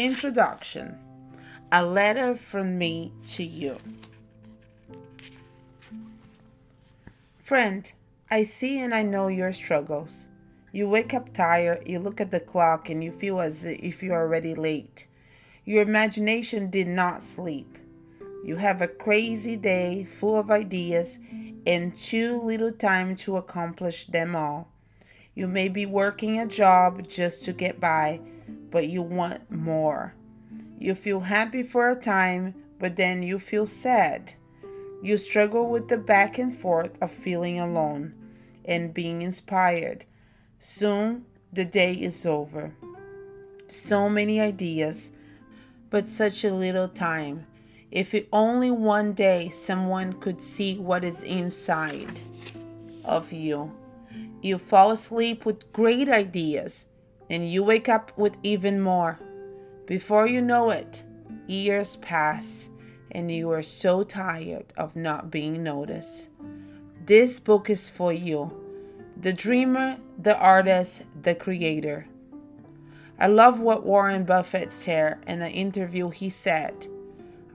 Introduction. A letter from me to you. Friend, I see and I know your struggles. You wake up tired, you look at the clock, and you feel as if you're already late. Your imagination did not sleep. You have a crazy day full of ideas and too little time to accomplish them all. You may be working a job just to get by, but you want more. You feel happy for a time, but then you feel sad. You struggle with the back and forth of feeling alone and being inspired. Soon the day is over. So many ideas, but such a little time. If only one day someone could see what is inside of you. You fall asleep with great ideas, and you wake up with even more. Before you know it, years pass, and you are so tired of not being noticed. This book is for you, the dreamer, the artist, the creator. I love what Warren Buffett said in an interview. He said,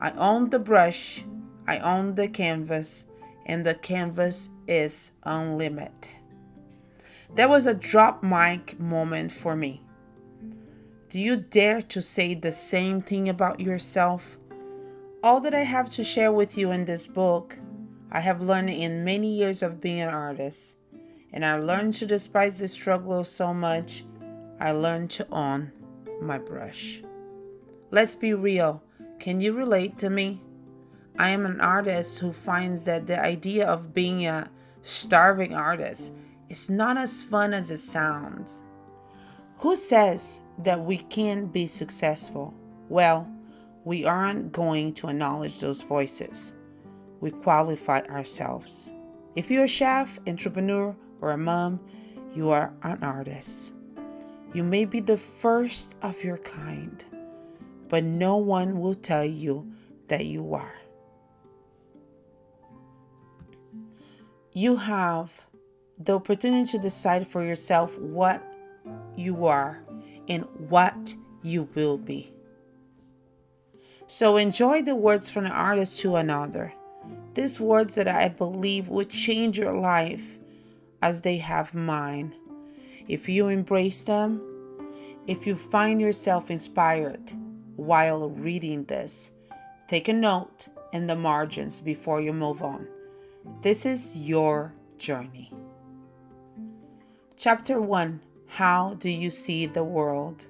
I own the brush, I own the canvas, and the canvas is unlimited. That was a drop mic moment for me. Do you dare to say the same thing about yourself? All that I have to share with you in this book, I have learned in many years of being an artist. And I learned to despise the struggle so much, I learned to own my brush. Let's be real. Can you relate to me? I am an artist who finds that the idea of being a starving artist is not as fun as it sounds. Who says that we can't be successful? Well, we aren't going to acknowledge those voices. We qualify ourselves. If you're a chef, entrepreneur, or a mom, you are an artist. You may be the first of your kind, but no one will tell you that you are. You have the opportunity to decide for yourself what you are and what you will be. So enjoy the words from an artist to another. These words that I believe would change your life as they have mine. If you embrace them, if you find yourself inspired while reading this, take a note in the margins before you move on. This is your journey. Chapter 1. How do you see the world?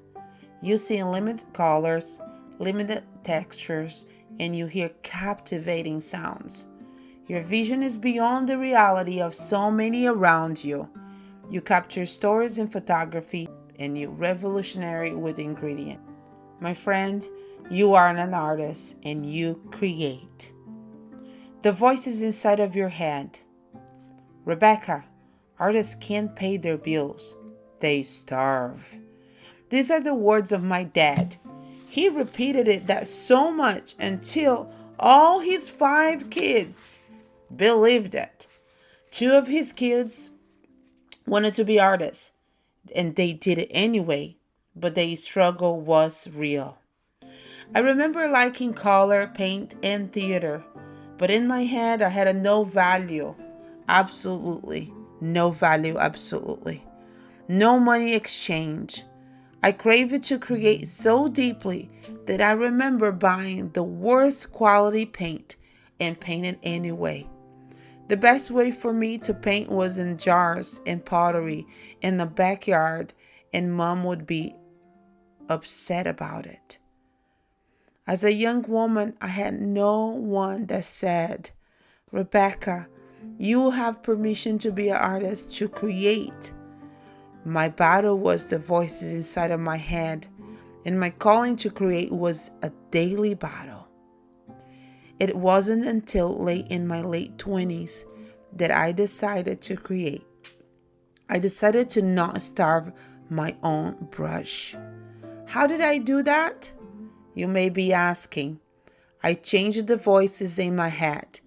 You see limited colors, limited textures, and you hear captivating sounds. Your vision is beyond the reality of so many around you. You capture stories in photography and you revolutionary with ingredient. My friend, you are an artist and you create. The voices inside of your head. Rebecca, artists can't pay their bills. They starve. These are the words of my dad. He repeated it that so much until all his 5 kids believed it. 2 of his kids wanted to be artists, and they did it anyway, but their struggle was real. I remember liking color, paint, and theater, but in my head I had a no value. Absolutely. No value, absolutely. No money exchange. I craved to create so deeply that I remember buying the worst quality paint and painting anyway. The best way for me to paint was in jars and pottery in the backyard, and Mom would be upset about it. As a young woman, I had no one that said, Rebecca, you have permission to be an artist, to create. My battle was the voices inside of my head, and my calling to create was a daily battle. It wasn't until late in my late 20s that I decided to create. I decided to not starve my own brush. How did I do that? You may be asking. I changed the voices in my head.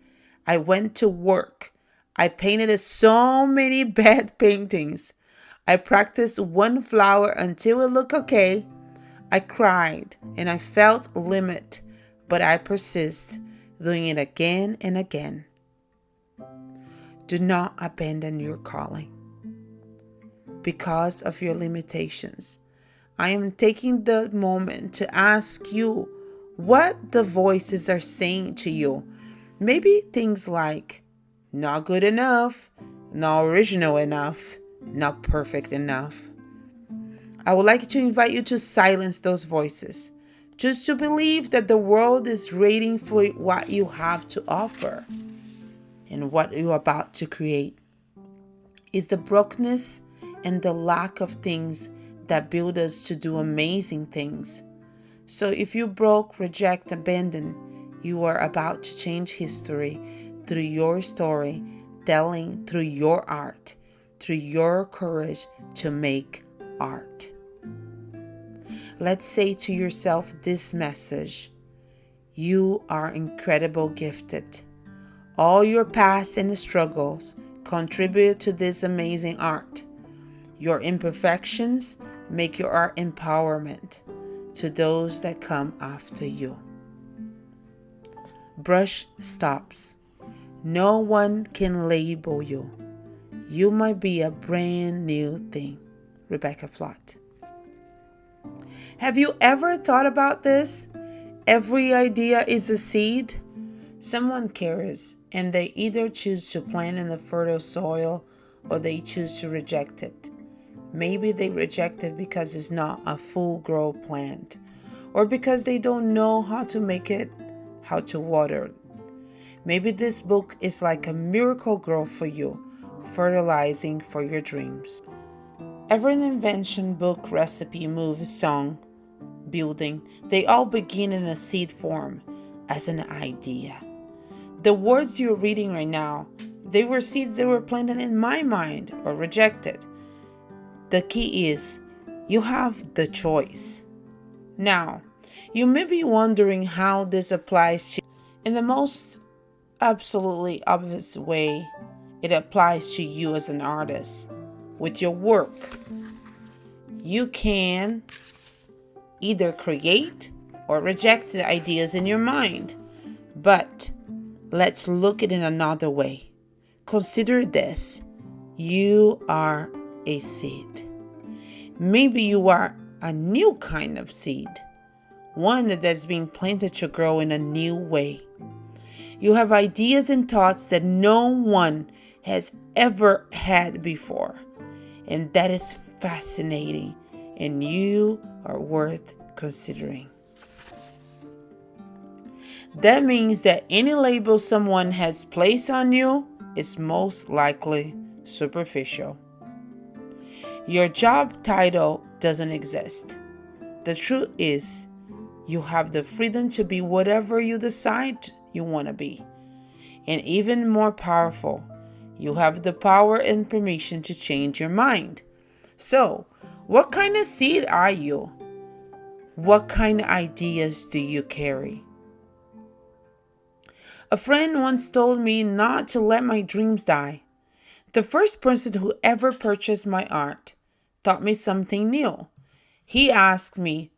I went to work. I painted so many bad paintings. I practiced one flower until it looked okay. I cried and I felt limit, but I persist, doing it again and again. Do not abandon your calling because of your limitations. I am taking the moment to ask you what the voices are saying to you. Maybe things like, not good enough, not original enough, not perfect enough. I would like to invite you to silence those voices, just to believe that the world is waiting for what you have to offer and what you're about to create. Is the brokenness and the lack of things that build us to do amazing things. So if you broke, reject, abandon, you are about to change history through your story, telling through your art, through your courage to make art. Let's say to yourself this message: you are incredibly gifted. All your past and struggles contribute to this amazing art. Your imperfections make your art empowerment to those that come after you. Brush stops. No one can label you. You might be a brand new thing. Rebeca Flott. Have you ever thought about this? Every idea is a seed. Someone cares, and they either choose to plant in the fertile soil or they choose to reject it. Maybe they reject it because it's not a full-grown plant, or because they don't know how to make it, how to water it. Maybe this book is like a miracle grow for you, fertilizing for your dreams. Every invention, book, recipe, movie, song, building, they all begin in a seed form as an idea. The words you're reading right now, they were seeds that were planted in my mind or rejected. The key is you have the choice. Now, you may be wondering how this applies to you. In the most absolutely obvious way, it applies to you as an artist. With your work, you can either create or reject the ideas in your mind. But let's look at it another way. Consider this. You are a seed. Maybe you are a new kind of seed, one that has been planted to grow in a new way. You have ideas and thoughts that no one has ever had before, and that is fascinating, and you are worth considering. That means that any label someone has placed on you is most likely superficial. Your job title doesn't exist. The truth is, you have the freedom to be whatever you decide you want to be. And even more powerful, you have the power and permission to change your mind. So, what kind of seed are you? What kind of ideas do you carry? A friend once told me not to let my dreams die. The first person who ever purchased my art taught me something new. He asked me,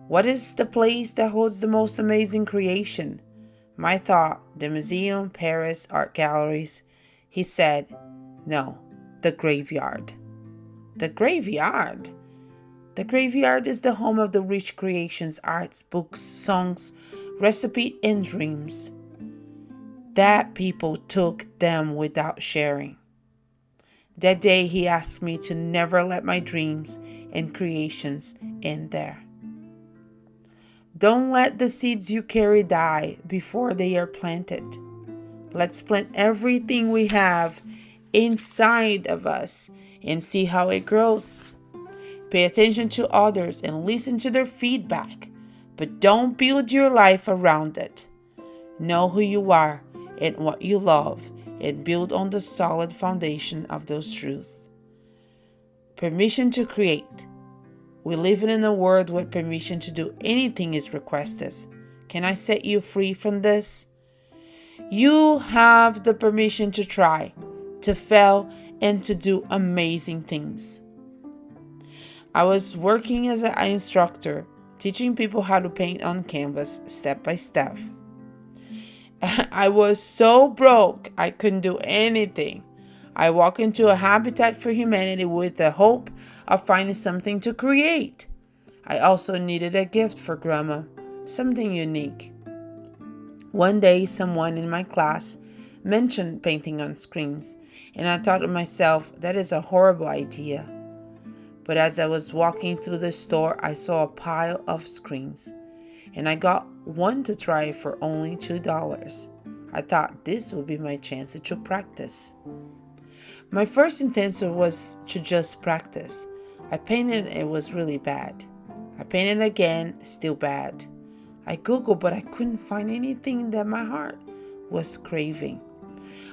"What is the place that holds the most amazing creation?" My thought, the museum, Paris, art galleries. He said, "No, the graveyard." The graveyard? The graveyard is the home of the rich creations, arts, books, songs, recipe, and dreams. That people took them without sharing. That day he asked me to never let my dreams and creations end there. Don't let the seeds you carry die before they are planted. Let's plant everything we have inside of us and see how it grows. Pay attention to others and listen to their feedback, but don't build your life around it. Know who you are and what you love, and build on the solid foundation of those truths. Permission to create. We live in a world where permission to do anything is requested. Can I set you free from this? You have the permission to try, to fail, and to do amazing things. I was working as an instructor teaching people how to paint on canvas step by step. I was so broke, I couldn't do anything. I walked into a Habitat for Humanity with the hope of finding something to create. I also needed a gift for Grandma, something unique. One day, someone in my class mentioned painting on screens, and I thought to myself, that is a horrible idea. But as I was walking through the store, I saw a pile of screens, and I got one to try for only $2. I thought this would be my chance to practice. My first intention was to just practice. I painted, it was really bad. I painted again, still bad. I Googled, but I couldn't find anything that my heart was craving.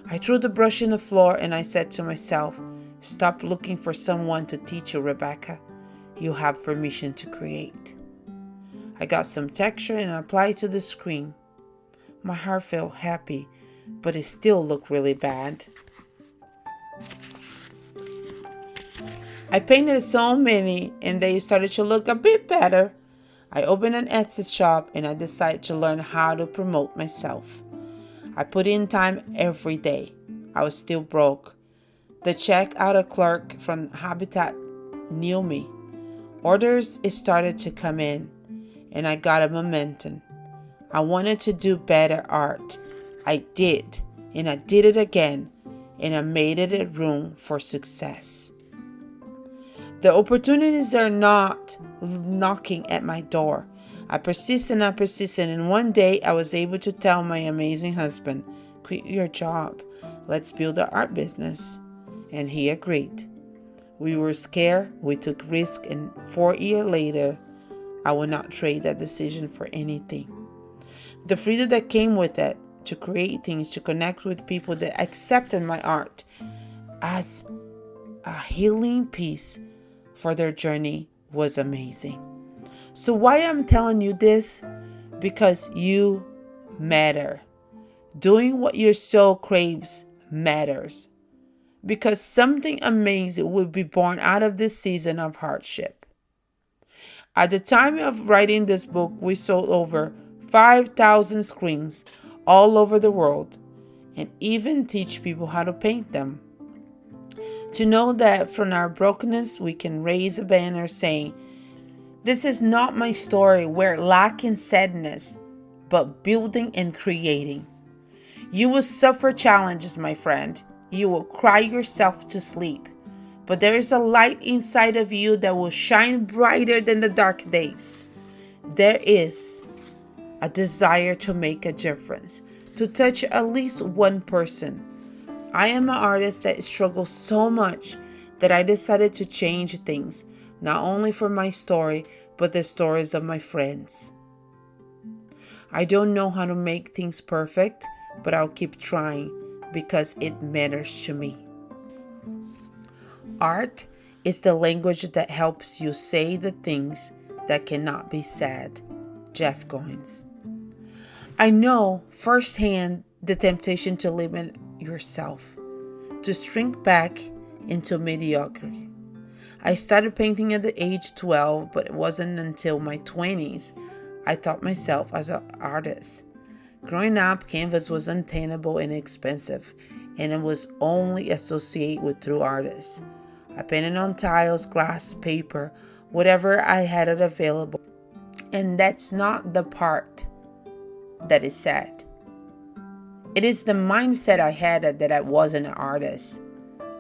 I threw the brush in the floor and I said to myself, stop looking for someone to teach you, Rebecca. You have permission to create. I got some texture and applied to the screen. My heart felt happy, but it still looked really bad. I painted so many and they started to look a bit better. I opened an Etsy shop and I decided to learn how to promote myself. I put in time every day. I was still broke. The checkout clerk from Habitat knew me. Orders started to come in and I got a momentum. I wanted to do better art. I did, and I did it again, and I made it a room for success. The opportunities are not knocking at my door. I persisted, and one day I was able to tell my amazing husband, quit your job, let's build an art business. And he agreed. We were scared, we took risk, and 4 years later, I would not trade that decision for anything. The freedom that came with it, to create things, to connect with people that accepted my art as a healing piece for their journey was amazing. So why I'm telling you this? Because you matter. Doing what your soul craves matters. Because something amazing will be born out of this season of hardship. At the time of writing this book, we sold over 5,000 screens all over the world and even teach people how to paint them. To know that from our brokenness, we can raise a banner saying, this is not my story where lacking sadness, but building and creating. You will suffer challenges, my friend. You will cry yourself to sleep. But there is a light inside of you that will shine brighter than the dark days. There is a desire to make a difference, to touch at least one person. I am an artist that struggles so much that I decided to change things, not only for my story, but the stories of my friends. I don't know how to make things perfect, but I'll keep trying because it matters to me. Art is the language that helps you say the things that cannot be said. Jeff Goins. I know firsthand the temptation to limit yourself, to shrink back into mediocrity. I started painting at the age 12, but it wasn't until my 20s I thought myself as an artist. Growing up, canvas was unattainable and expensive, and it was only associated with true artists. I painted on tiles, glass, paper, whatever I had it available. And that's not the part that is sad. It is the mindset I had that I wasn't an artist.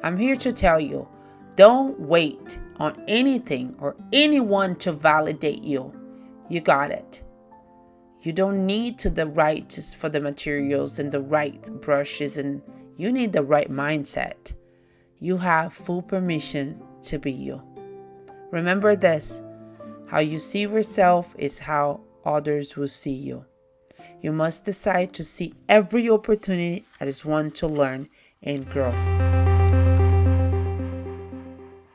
I'm here to tell you, don't wait on anything or anyone to validate you. You got it. You don't need the right for the materials and the right brushes, and you need the right mindset. You have full permission to be you. Remember this, how you see yourself is how others will see you. You must decide to see every opportunity as one to learn and grow.